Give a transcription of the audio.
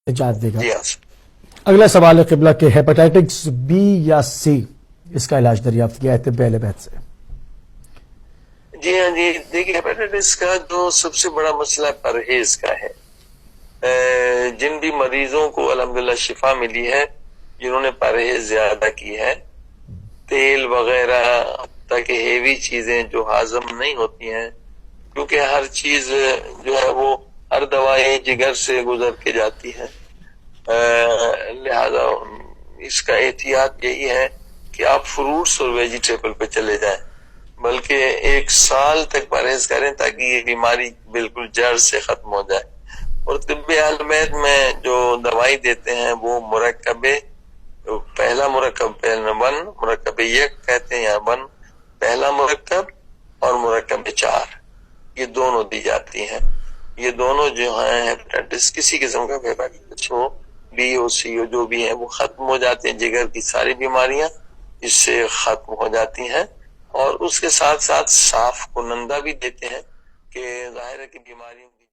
نجات دے گا۔ جی ہاں۔ اگلا سوال ہے قبلہ کہ ہیپاٹائٹس بی یا سی اس کا علاج دریافت کیا ہے طب اہل بیت سے؟ جی ہاں جی، دیکھیے ہیپاٹائٹس کا جو سب سے بڑا مسئلہ پرہیز کا ہے۔ جن بھی مریضوں کو الحمدللہ شفا ملی ہے، جنہوں نے پرہیز زیادہ کی ہے، تیل وغیرہ تاکہ ہیوی چیزیں جو ہاضم نہیں ہوتی ہیں، کیونکہ ہر چیز جو ہے وہ ہر دوائی جگر سے گزر کے جاتی ہے، لہذا اس کا احتیاط یہی ہے کہ آپ فروٹس اور ویجیٹیبل پہ چلے جائیں، بلکہ 1 سال تک پرہیز کریں تاکہ یہ بیماری بالکل جڑ سے ختم ہو جائے۔ اور طب اہل بیت میں جو دوائی دیتے ہیں وہ مرکب، پہلا مرکب پہلا 1 مرکب 1 کہتے ہیں یا 1 پہلا مرکب اور مرکب 4، یہ دونوں دی جاتی ہیں۔ یہ دونوں جو ہیں ہیپاٹائٹس کسی قسم کا ہیپاٹائٹس ہو، بی ہو سی ہو جو بھی ہے، وہ ختم ہو جاتے ہیں، جگر کی ساری بیماریاں اس سے ختم ہو جاتی ہیں۔ اور اس کے ساتھ ساتھ صاف کنندہ بھی دیتے ہیں کہ ظاہر ہے کہ بیماریوں